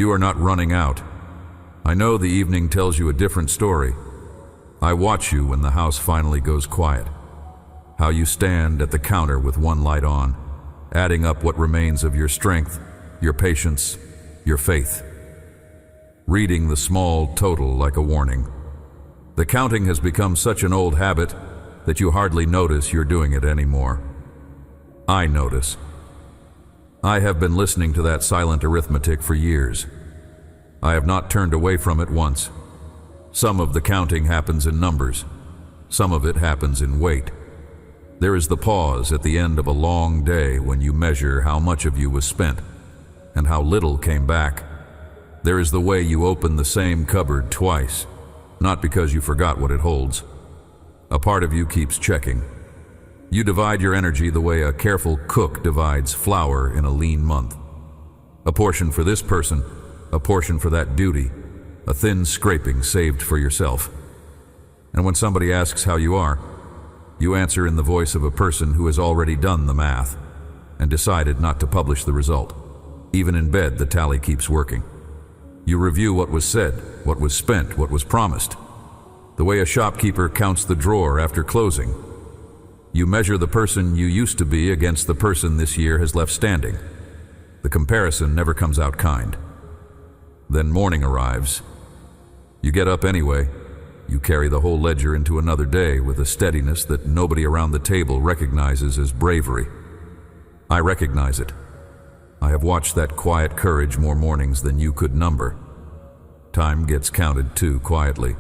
you are not running out. I know the evening tells you a different story. I watch you when the house finally goes quiet. How you stand at the counter with one light on, adding up what remains of your strength, your patience, your faith. Reading the small total like a warning. The counting has become such an old habit that you hardly notice you're doing it anymore. I notice. I have been listening to that silent arithmetic for years. I have not turned away from it once. Some of the counting happens in numbers. Some of it happens in weight. There is the pause at the end of a long day when you measure how much of you was spent and how little came back. There is the way you open the same cupboard twice, not because you forgot what it holds. A part of you keeps checking. You divide your energy the way a careful cook divides flour in a lean month. A portion for this person, a portion for that duty, a thin scraping saved for yourself. And when somebody asks how you are, you answer in the voice of a person who has already done the math and decided not to publish the result. Even in bed, the tally keeps working. You review what was said, what was spent, what was promised. The way a shopkeeper counts the drawer after closing. You measure the person you used to be against the person this year has left standing. The comparison never comes out kind. Then morning arrives. You get up anyway. You carry the whole ledger into another day with a steadiness that nobody around the table recognizes as bravery. I recognize it. I have watched that quiet courage more mornings than you could number. Time gets counted too, quietly.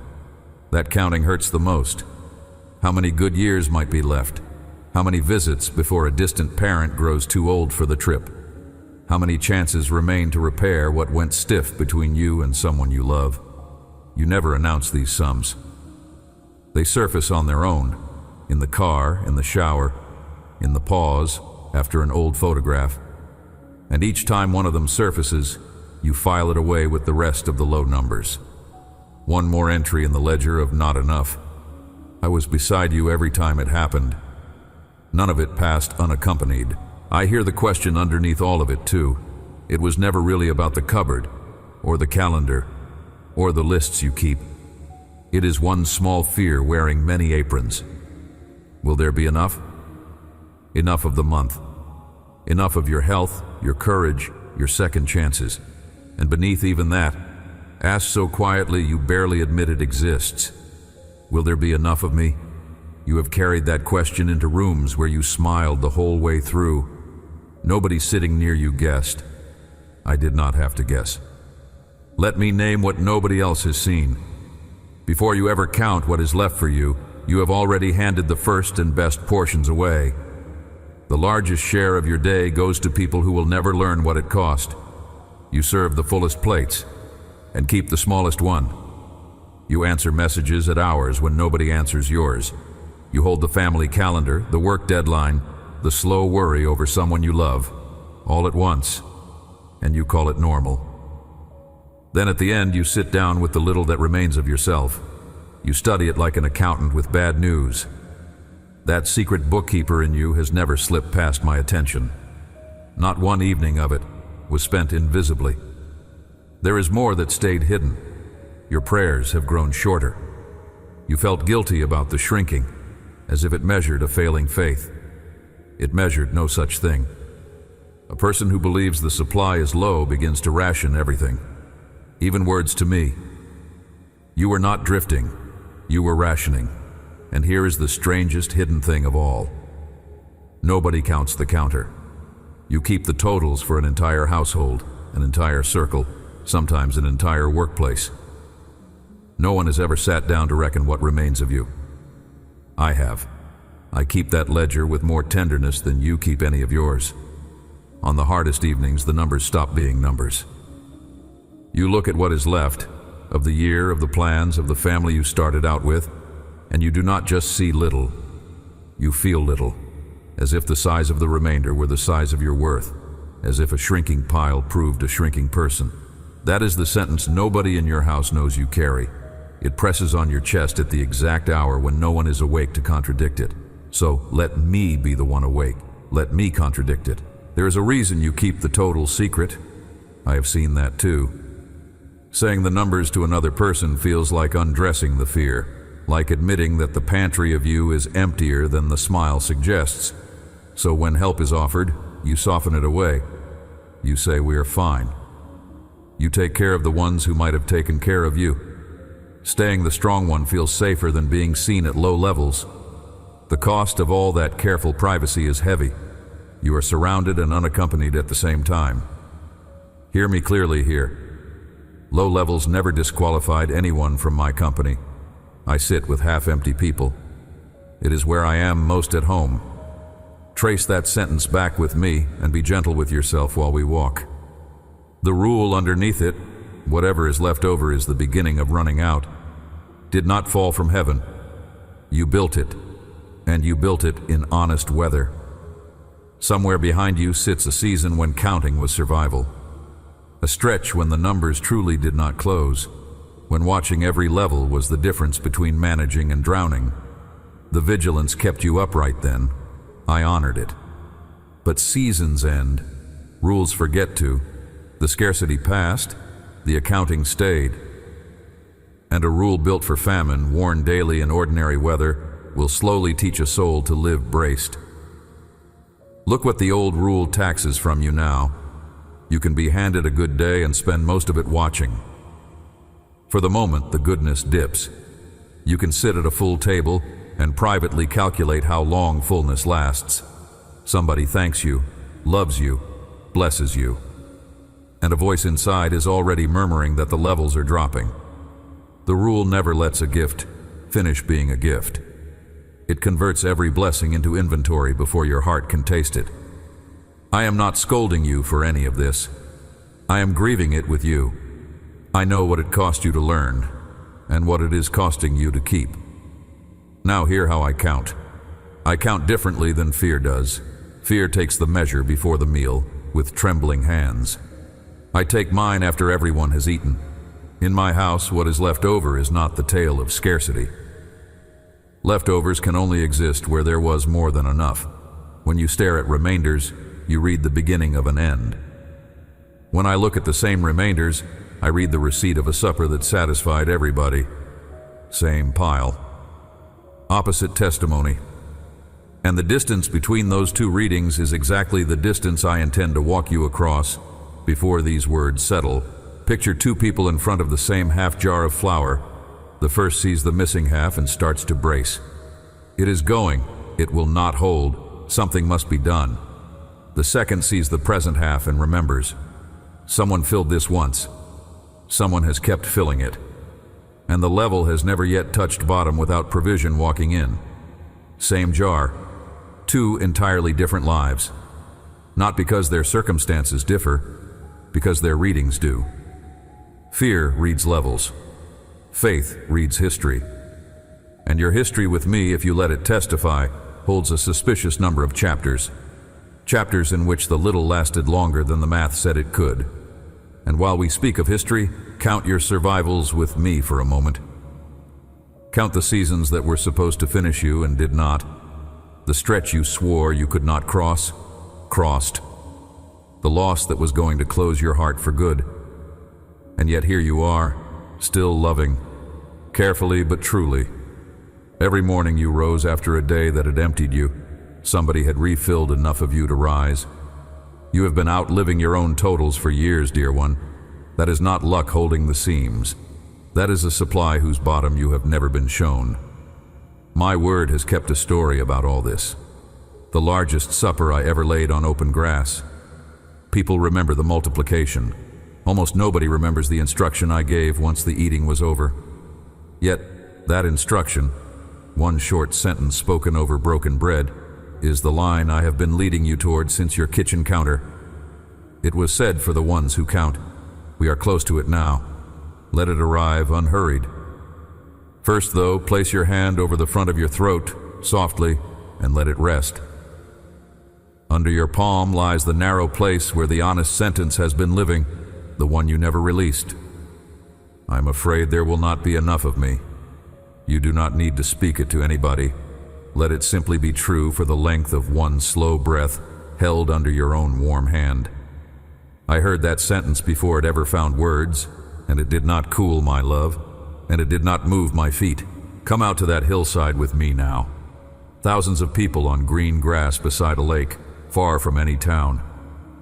That counting hurts the most. How many good years might be left? How many visits before a distant parent grows too old for the trip? How many chances remain to repair what went stiff between you and someone you love? You never announce these sums. They surface on their own, in the car, in the shower, in the pause after an old photograph. And each time one of them surfaces, you file it away with the rest of the low numbers. One more entry in the ledger of not enough. I was beside you every time it happened. None of it passed unaccompanied. I hear the question underneath all of it too. It was never really about the cupboard, or the calendar, or the lists you keep. It is one small fear wearing many aprons. Will there be enough? Enough of the month. Enough of your health, your courage, your second chances. And beneath even that, asked so quietly you barely admit it exists. Will there be enough of me? You have carried that question into rooms where you smiled the whole way through. Nobody sitting near you guessed. I did not have to guess. Let me name what nobody else has seen. Before you ever count what is left for you, you have already handed the first and best portions away. The largest share of your day goes to people who will never learn what it cost. You serve the fullest plates and keep the smallest one. You answer messages at hours when nobody answers yours. You hold the family calendar, the work deadline, the slow worry over someone you love, all at once, and you call it normal. Then at the end, you sit down with the little that remains of yourself. You study it like an accountant with bad news. That secret bookkeeper in you has never slipped past my attention. Not one evening of it was spent invisibly. There is more that stayed hidden. Your prayers have grown shorter. You felt guilty about the shrinking, as if it measured a failing faith. It measured no such thing. A person who believes the supply is low begins to ration everything, even words to me. You were not drifting, you were rationing. And here is the strangest hidden thing of all. Nobody counts the counter. You keep the totals for an entire household, an entire circle, sometimes an entire workplace. No one has ever sat down to reckon what remains of you. I have. I keep that ledger with more tenderness than you keep any of yours. On the hardest evenings, the numbers stop being numbers. You look at what is left, of the year, of the plans, of the family you started out with, and you do not just see little, you feel little, as if the size of the remainder were the size of your worth, as if a shrinking pile proved a shrinking person. That is the sentence nobody in your house knows you carry. It presses on your chest at the exact hour when no one is awake to contradict it. So let me be the one awake. Let me contradict it. There is a reason you keep the total secret. I have seen that too. Saying the numbers to another person feels like undressing the fear, like admitting that the pantry of you is emptier than the smile suggests. So when help is offered, you soften it away. You say, "We are fine." You take care of the ones who might have taken care of you. Staying the strong one feels safer than being seen at low levels. The cost of all that careful privacy is heavy. You are surrounded and unaccompanied at the same time. Hear me clearly here. Low levels never disqualified anyone from my company. I sit with half-empty people. It is where I am most at home. Trace that sentence back with me and be gentle with yourself while we walk. The rule underneath it, whatever is left over is the beginning of running out, did not fall from heaven. You built it, and you built it in honest weather. Somewhere behind you sits a season when counting was survival. A stretch when the numbers truly did not close, when watching every level was the difference between managing and drowning. The vigilance kept you upright then. I honored it. But seasons end. Rules forget to. The scarcity passed. The accounting stayed. And a rule built for famine, worn daily in ordinary weather, will slowly teach a soul to live braced. Look what the old rule taxes from you now. You can be handed a good day and spend most of it watching. For the moment, the goodness dips. You can sit at a full table and privately calculate how long fullness lasts. Somebody thanks you, loves you, blesses you. And a voice inside is already murmuring that the levels are dropping. The rule never lets a gift finish being a gift. It converts every blessing into inventory before your heart can taste it. I am not scolding you for any of this. I am grieving it with you. I know what it cost you to learn, and what it is costing you to keep. Now hear how I count. I count differently than fear does. Fear takes the measure before the meal, with trembling hands. I take mine after everyone has eaten. In my house, what is left over is not the tale of scarcity. Leftovers can only exist where there was more than enough. When you stare at remainders, you read the beginning of an end. When I look at the same remainders, I read the receipt of a supper that satisfied everybody. Same pile. Opposite testimony. And the distance between those two readings is exactly the distance I intend to walk you across before these words settle. Picture two people in front of the same half jar of flour. The first sees the missing half and starts to brace. It is going. It will not hold. Something must be done. The second sees the present half and remembers. Someone filled this once. Someone has kept filling it. And the level has never yet touched bottom without provision walking in. Same jar. Two entirely different lives. Not because their circumstances differ, because their readings do. Fear reads levels. Faith reads history. And your history with me, if you let it testify, holds a suspicious number of chapters. Chapters in which the little lasted longer than the math said it could. And while we speak of history, count your survivals with me for a moment. Count the seasons that were supposed to finish you and did not. The stretch you swore you could not cross, crossed. The loss that was going to close your heart for good. And yet here you are, still loving, carefully but truly. Every morning you rose after a day that had emptied you. Somebody had refilled enough of you to rise. You have been outliving your own totals for years, dear one. That is not luck holding the seams. That is a supply whose bottom you have never been shown. My word has kept a story about all this. The largest supper I ever laid on open grass. People remember the multiplication. Almost nobody remembers the instruction I gave once the eating was over. Yet, that instruction, one short sentence spoken over broken bread, is the line I have been leading you toward since your kitchen counter. It was said for the ones who count. We are close to it now. Let it arrive unhurried. First, though, place your hand over the front of your throat, softly, and let it rest. Under your palm lies the narrow place where the honest sentence has been living, the one you never released. I'm afraid there will not be enough of me. You do not need to speak it to anybody. Let it simply be true for the length of one slow breath held under your own warm hand. I heard that sentence before it ever found words, and it did not cool my love, and it did not move my feet. Come out to that hillside with me now. Thousands of people on green grass beside a lake, far from any town,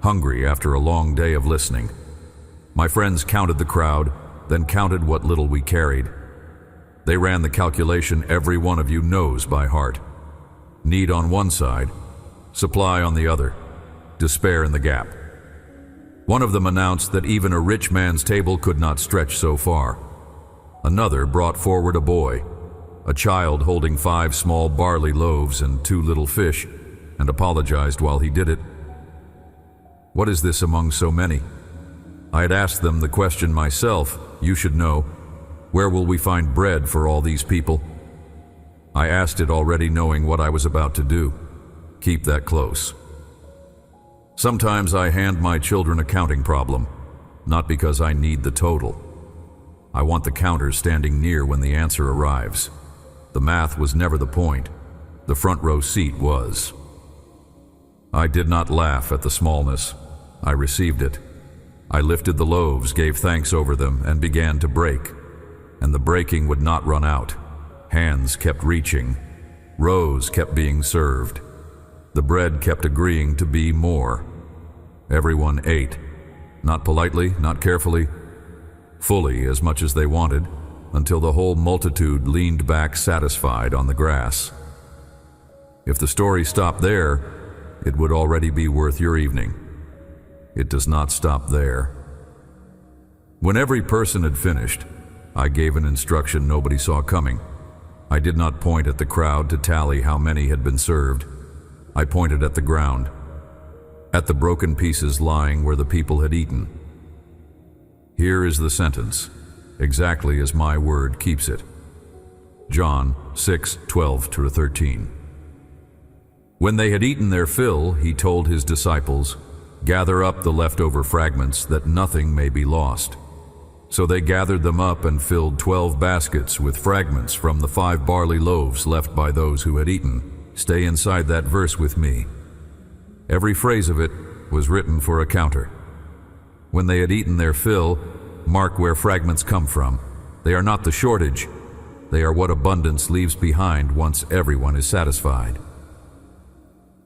hungry after a long day of listening. My friends counted the crowd, then counted what little we carried. They ran the calculation every one of you knows by heart. Need on one side, supply on the other, despair in the gap. One of them announced that even a rich man's table could not stretch so far. Another brought forward a boy, a child holding 5 small barley loaves and 2 little fish, and apologized while he did it. What is this among so many? I had asked them the question myself. You should know. Where will we find bread for all these people? I asked it already knowing what I was about to do. Keep that close. Sometimes I hand my children a counting problem, not because I need the total. I want the counter standing near when the answer arrives. The math was never the point. The front row seat was. I did not laugh at the smallness. I received it. I lifted the loaves, gave thanks over them, and began to break. And the breaking would not run out. Hands kept reaching. Rows kept being served. The bread kept agreeing to be more. Everyone ate. Not politely, not carefully. Fully as much as they wanted, until the whole multitude leaned back satisfied on the grass. If the story stopped there, it would already be worth your evening. It does not stop there. When every person had finished, I gave an instruction nobody saw coming. I did not point at the crowd to tally how many had been served. I pointed at the ground, at the broken pieces lying where the people had eaten. Here is the sentence, exactly as my word keeps it. John 6:12-13. When they had eaten their fill, he told his disciples, "Gather up the leftover fragments, that nothing may be lost." So they gathered them up and filled 12 baskets with fragments from the 5 barley loaves left by those who had eaten. Stay inside that verse with me. Every phrase of it was written for a counter. When they had eaten their fill, mark where fragments come from. They are not the shortage. They are what abundance leaves behind once everyone is satisfied.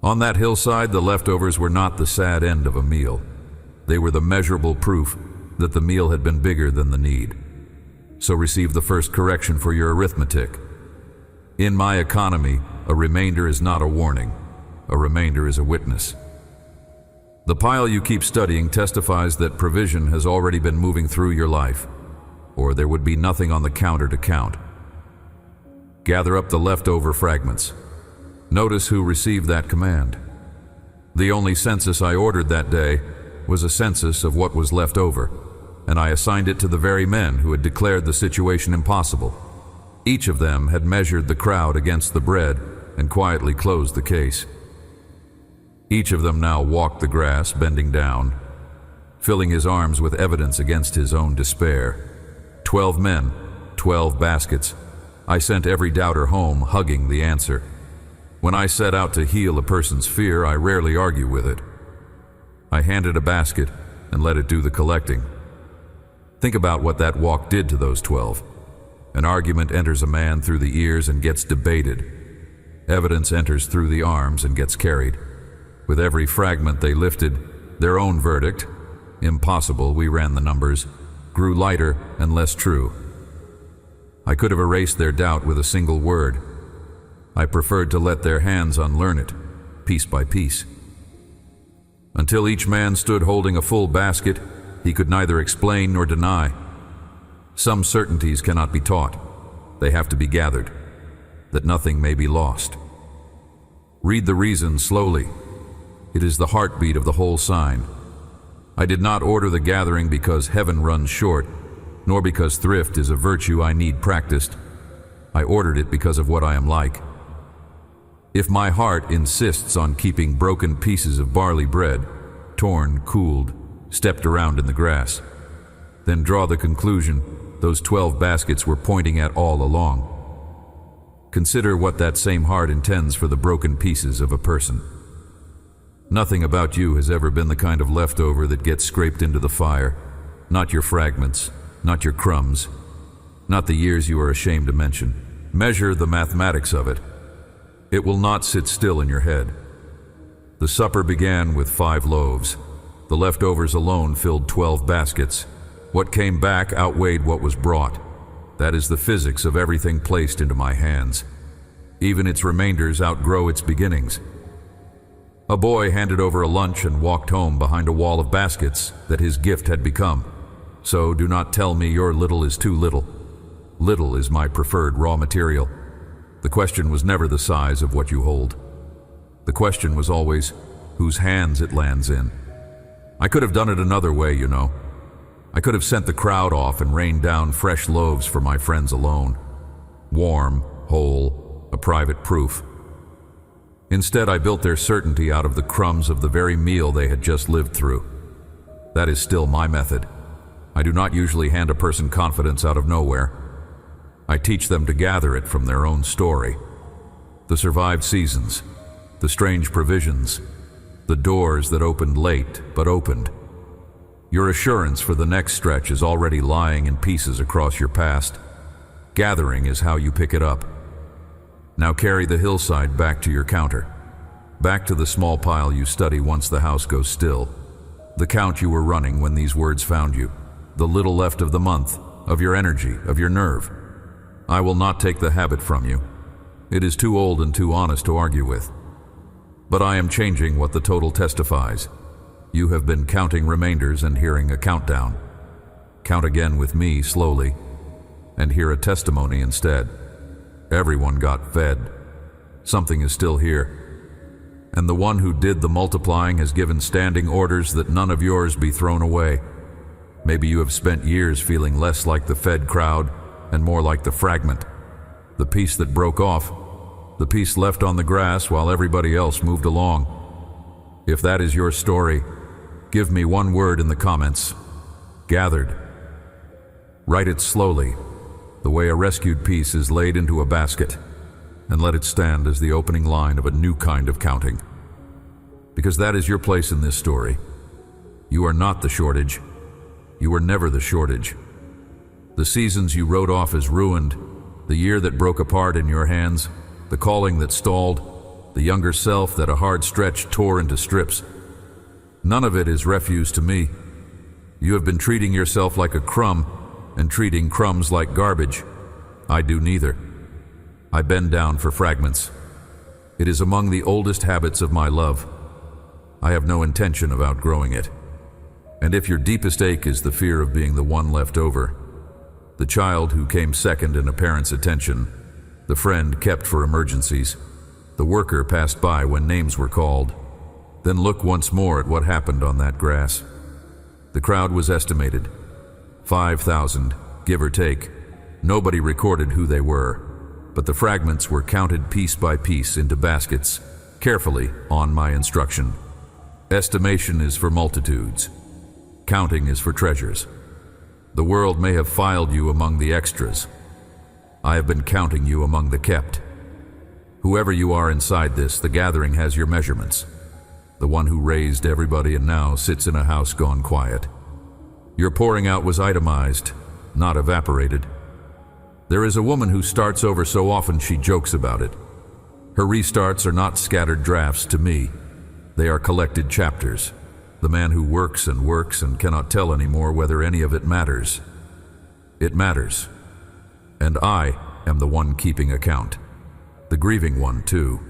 On that hillside, the leftovers were not the sad end of a meal. They were the measurable proof that the meal had been bigger than the need. So receive the first correction for your arithmetic. In my economy, a remainder is not a warning. A remainder is a witness. The pile you keep studying testifies that provision has already been moving through your life, or there would be nothing on the counter to count. Gather up the leftover fragments. Notice who received that command. The only census I ordered that day was a census of what was left over, and I assigned it to the very men who had declared the situation impossible. Each of them had measured the crowd against the bread and quietly closed the case. Each of them now walked the grass, bending down, filling his arms with evidence against his own despair. 12 men, 12 baskets. I sent every doubter home, hugging the answer. When I set out to heal a person's fear, I rarely argue with it. I handed a basket and let it do the collecting. Think about what that walk did to those 12. An argument enters a man through the ears and gets debated. Evidence enters through the arms and gets carried. With every fragment they lifted, their own verdict, impossible, we ran the numbers, grew lighter and less true. I could have erased their doubt with a single word. I preferred to let their hands unlearn it, piece by piece. Until each man stood holding a full basket, he could neither explain nor deny. Some certainties cannot be taught. They have to be gathered, that nothing may be lost. Read the reason slowly. It is the heartbeat of the whole sign. I did not order the gathering because heaven runs short, nor because thrift is a virtue I need practiced. I ordered it because of what I am like. If my heart insists on keeping broken pieces of barley bread, torn, cooled, stepped around in the grass, then draw the conclusion those 12 baskets were pointing at all along. Consider what that same heart intends for the broken pieces of a person. Nothing about you has ever been the kind of leftover that gets scraped into the fire, not your fragments, not your crumbs, not the years you are ashamed to mention. Measure the mathematics of it. It will not sit still in your head. The supper began with 5 loaves. The leftovers alone filled 12 baskets. What came back outweighed what was brought. That is the physics of everything placed into my hands. Even its remainders outgrow its beginnings. A boy handed over a lunch and walked home behind a wall of baskets that his gift had become. So do not tell me your little is too little. Little is my preferred raw material. The question was never the size of what you hold. The question was always whose hands it lands in. I could have done it another way, you know. I could have sent the crowd off and rained down fresh loaves for my friends alone. Warm, whole, a private proof. Instead, I built their certainty out of the crumbs of the very meal they had just lived through. That is still my method. I do not usually hand a person confidence out of nowhere. I teach them to gather it from their own story. The survived seasons, the strange provisions, the doors that opened late but opened. Your assurance for the next stretch is already lying in pieces across your past. Gathering is how you pick it up. Now carry the hillside back to your counter, back to the small pile you study once the house goes still, the count you were running when these words found you, the little left of the month, of your energy, of your nerve. I will not take the habit from you. It is too old and too honest to argue with. But I am changing what the total testifies. You have been counting remainders and hearing a countdown. Count again with me slowly, and hear a testimony instead. Everyone got fed. Something is still here. And the one who did the multiplying has given standing orders that none of yours be thrown away. Maybe you have spent years feeling less like the fed crowd and more like the fragment, the piece that broke off, the piece left on the grass while everybody else moved along. If that is your story, give me one word in the comments. Gathered. Write it slowly, the way a rescued piece is laid into a basket, and let it stand as the opening line of a new kind of counting. Because that is your place in this story. You are not the shortage. You were never the shortage. The seasons you wrote off as ruined, the year that broke apart in your hands, the calling that stalled, the younger self that a hard stretch tore into strips. None of it is refuse to me. You have been treating yourself like a crumb and treating crumbs like garbage. I do neither. I bend down for fragments. It is among the oldest habits of my love. I have no intention of outgrowing it. And if your deepest ache is the fear of being the one left over, the child who came second in a parent's attention, the friend kept for emergencies, the worker passed by when names were called, then look once more at what happened on that grass. The crowd was estimated 5,000, give or take. Nobody recorded who they were, but the fragments were counted piece by piece into baskets, carefully on my instruction. Estimation is for multitudes. Counting is for treasures. The world may have filed you among the extras. I have been counting you among the kept. Whoever you are inside this, the gathering has your measurements. The one who raised everybody and now sits in a house gone quiet. Your pouring out was itemized, not evaporated. There is a woman who starts over so often she jokes about it. Her restarts are not scattered drafts to me. They are collected chapters. The man who works and cannot tell anymore whether any of it matters. It matters. And I am the one keeping account. The grieving one, too.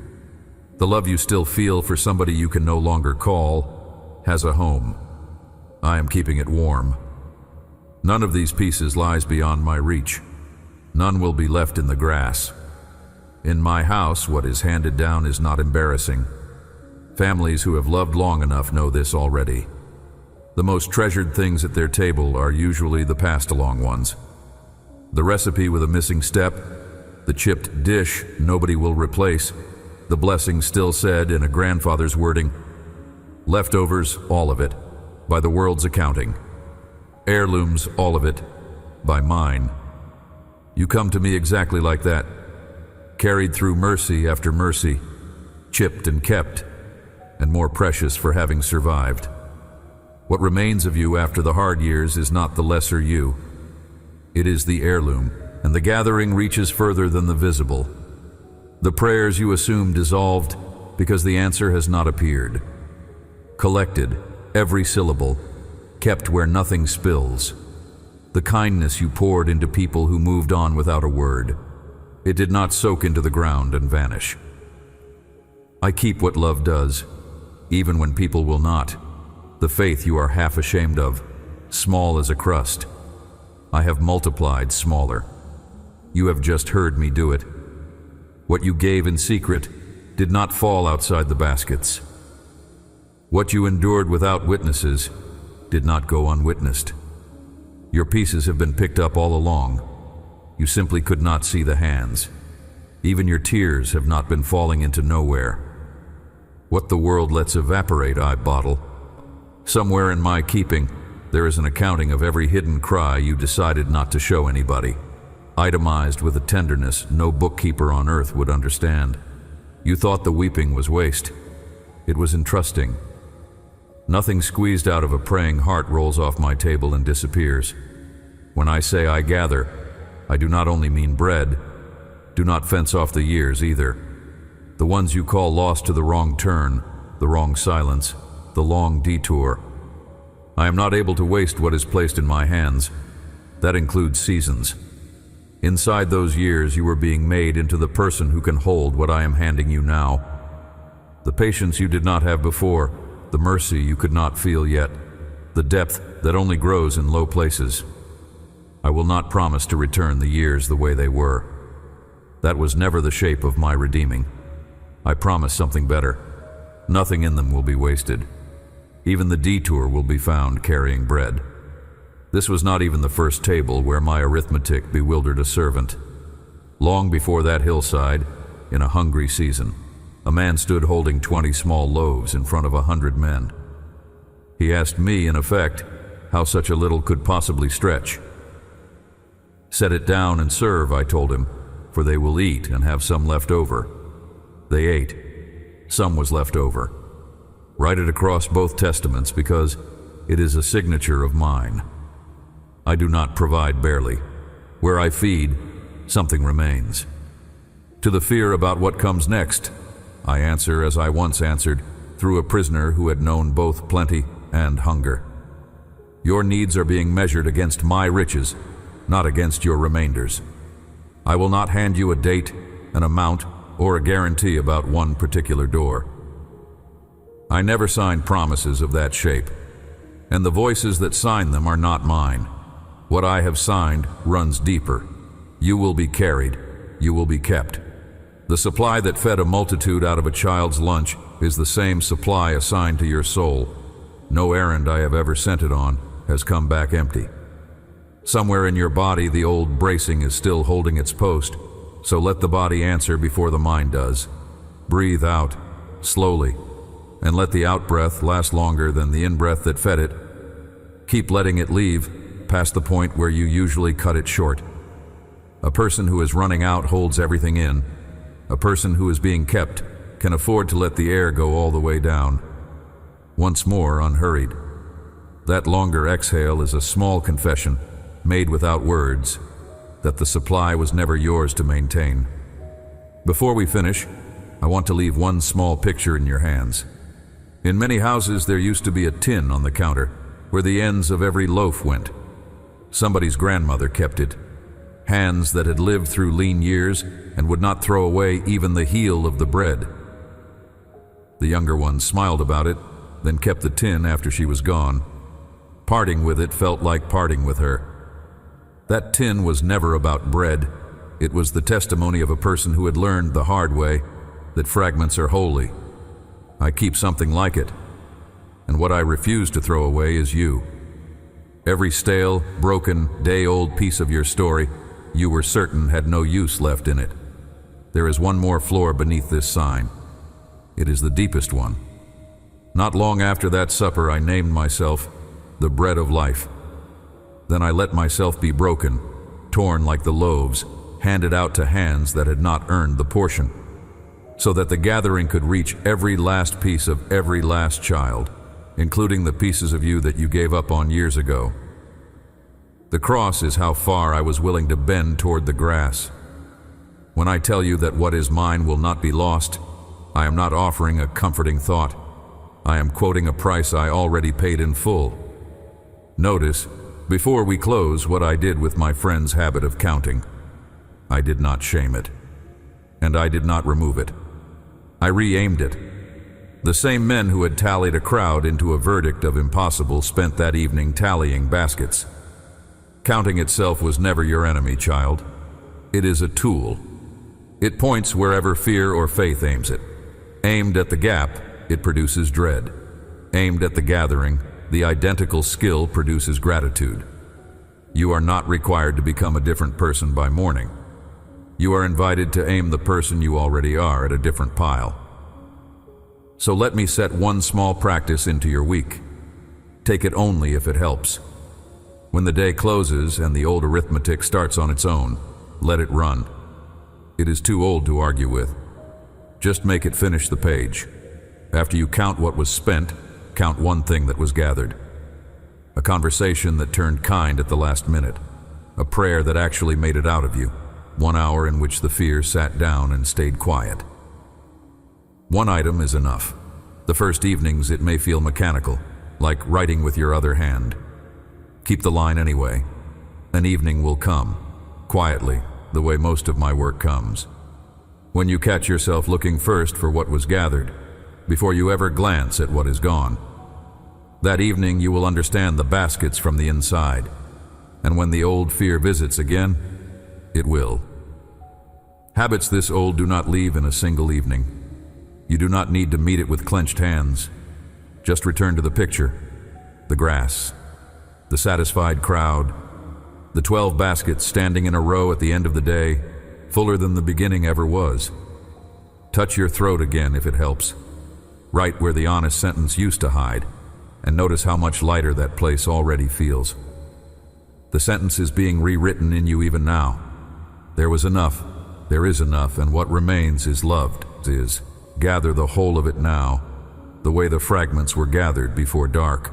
The love you still feel for somebody you can no longer call has a home. I am keeping it warm. None of these pieces lies beyond my reach. None will be left in the grass. In my house, what is handed down is not embarrassing. Families who have loved long enough know this already. The most treasured things at their table are usually the passed-along ones. The recipe with a missing step, the chipped dish nobody will replace, the blessing still said in a grandfather's wording. Leftovers, all of it, by the world's accounting. Heirlooms, all of it, by mine. You come to me exactly like that, carried through mercy after mercy, chipped and kept, and more precious for having survived. What remains of you after the hard years is not the lesser you. It is the heirloom, and the gathering reaches further than the visible. The prayers you assume dissolved because the answer has not appeared. Collected, every syllable, kept where nothing spills. The kindness you poured into people who moved on without a word. It did not soak into the ground and vanish. I keep what love does, even when people will not. The faith you are half ashamed of, small as a crust. I have multiplied smaller. You have just heard me do it. What you gave in secret did not fall outside the baskets. What you endured without witnesses did not go unwitnessed. Your pieces have been picked up all along. You simply could not see the hands. Even your tears have not been falling into nowhere. What the world lets evaporate, I bottle. Somewhere in my keeping, there is an accounting of every hidden cry you decided not to show anybody, itemized with a tenderness no bookkeeper on earth would understand. You thought the weeping was waste. It was entrusting. Nothing squeezed out of a praying heart rolls off my table and disappears. When I say I gather, I do not only mean bread. Do not fence off the years either. The ones you call lost to the wrong turn, the wrong silence, the long detour. I am not able to waste what is placed in my hands. That includes seasons. Inside those years, you were being made into the person who can hold what I am handing you now. The patience you did not have before, the mercy you could not feel yet, the depth that only grows in low places. I will not promise to return the years the way they were. That was never the shape of my redeeming. I promise something better. Nothing in them will be wasted. Even the detour will be found carrying bread. This was not even the first table where my arithmetic bewildered a servant. Long before that hillside, in a hungry season, a man stood holding 20 small loaves in front of 100 men. He asked me, in effect, how such a little could possibly stretch. Set it down and serve, I told him, for they will eat and have some left over. They ate. Some was left over. Write it across both testaments because it is a signature of mine. I do not provide barely. Where I feed, something remains. To the fear about what comes next, I answer as I once answered, through a prisoner who had known both plenty and hunger. Your needs are being measured against my riches, not against your remainders. I will not hand you a date, an amount, or a guarantee about one particular door. I never signed promises of that shape, and the voices that sign them are not mine. What I have signed runs deeper. You will be carried. You will be kept. The supply that fed a multitude out of a child's lunch is the same supply assigned to your soul. No errand I have ever sent it on has come back empty. Somewhere in your body the old bracing is still holding its post, so let the body answer before the mind does. Breathe out, slowly, and let the out-breath last longer than the in-breath that fed it. Keep letting it leave, past the point where you usually cut it short. A person who is running out holds everything in. A person who is being kept can afford to let the air go all the way down. Once more, unhurried. That longer exhale is a small confession, made without words, that the supply was never yours to maintain. Before we finish, I want to leave one small picture in your hands. In many houses there used to be a tin on the counter where the ends of every loaf went. Somebody's grandmother kept it. Hands that had lived through lean years and would not throw away even the heel of the bread. The younger ones smiled about it, then kept the tin after she was gone. Parting with it felt like parting with her. That tin was never about bread. It was the testimony of a person who had learned the hard way that fragments are holy. I keep something like it, and what I refuse to throw away is you. Every stale, broken, day-old piece of your story you were certain had no use left in it. There is one more floor beneath this sign. It is the deepest one. Not long after that supper, I named myself the bread of life. Then I let myself be broken, torn like the loaves, handed out to hands that had not earned the portion, so that the gathering could reach every last piece of every last child, including the pieces of you that you gave up on years ago. The cross is how far I was willing to bend toward the grass. When I tell you that what is mine will not be lost, I am not offering a comforting thought. I am quoting a price I already paid in full. Notice, before we close, what I did with my friend's habit of counting. I did not shame it, and I did not remove it. I re-aimed it. The same men who had tallied a crowd into a verdict of impossible spent that evening tallying baskets. Counting itself was never your enemy, child. It is a tool. It points wherever fear or faith aims it. Aimed at the gap, it produces dread. Aimed at the gathering, the identical skill produces gratitude. You are not required to become a different person by morning. You are invited to aim the person you already are at a different pile. So let me set one small practice into your week. Take it only if it helps. When the day closes and the old arithmetic starts on its own, let it run. It is too old to argue with. Just make it finish the page. After you count what was spent, count one thing that was gathered. A conversation that turned kind at the last minute. A prayer that actually made it out of you. 1 hour in which the fear sat down and stayed quiet. One item is enough. The first evenings it may feel mechanical, like writing with your other hand. Keep the line anyway. An evening will come, quietly, the way most of my work comes. When you catch yourself looking first for what was gathered, before you ever glance at what is gone. That evening you will understand the baskets from the inside, and when the old fear visits again, it will. Habits this old do not leave in a single evening. You do not need to meet it with clenched hands. Just return to the picture, the grass, the satisfied crowd, the 12 baskets standing in a row at the end of the day, fuller than the beginning ever was. Touch your throat again if it helps. Right where the honest sentence used to hide, and notice how much lighter that place already feels. The sentence is being rewritten in you even now. There was enough, there is enough, and what remains is loved, is gather the whole of it now, the way the fragments were gathered before dark.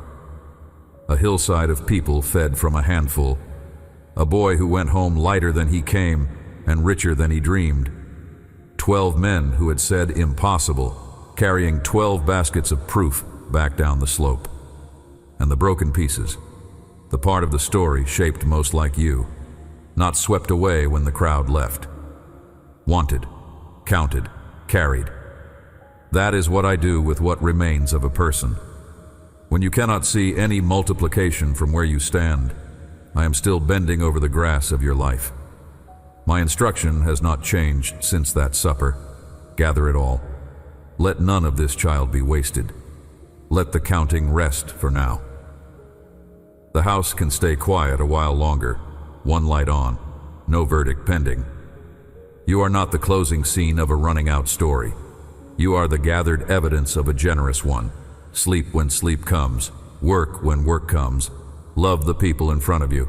A hillside of people fed from a handful. A boy who went home lighter than he came and richer than he dreamed. 12 men who had said impossible, carrying 12 baskets of proof back down the slope. And the broken pieces, the part of the story shaped most like you, not swept away when the crowd left. Wanted, counted, carried. That is what I do with what remains of a person. When you cannot see any multiplication from where you stand, I am still bending over the grass of your life. My instruction has not changed since that supper. Gather it all. Let none of this child be wasted. Let the counting rest for now. The house can stay quiet a while longer, one light on, no verdict pending. You are not the closing scene of a running out story. You are the gathered evidence of a generous one. Sleep when sleep comes, work when work comes, love the people in front of you.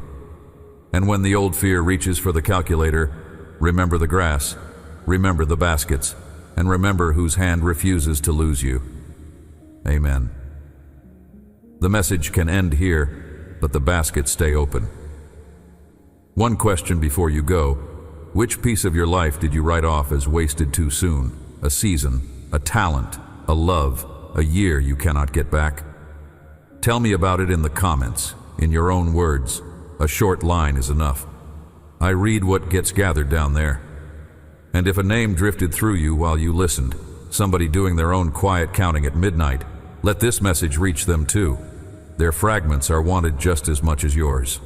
And when the old fear reaches for the calculator, remember the grass, remember the baskets, and remember whose hand refuses to lose you. Amen. The message can end here, but the baskets stay open. One question before you go: which piece of your life did you write off as wasted too soon? A season, a talent, a love, a year you cannot get back? Tell me about it in the comments, in your own words. A short line is enough. I read what gets gathered down there. And if a name drifted through you while you listened, somebody doing their own quiet counting at midnight, let this message reach them too. Their fragments are wanted just as much as yours.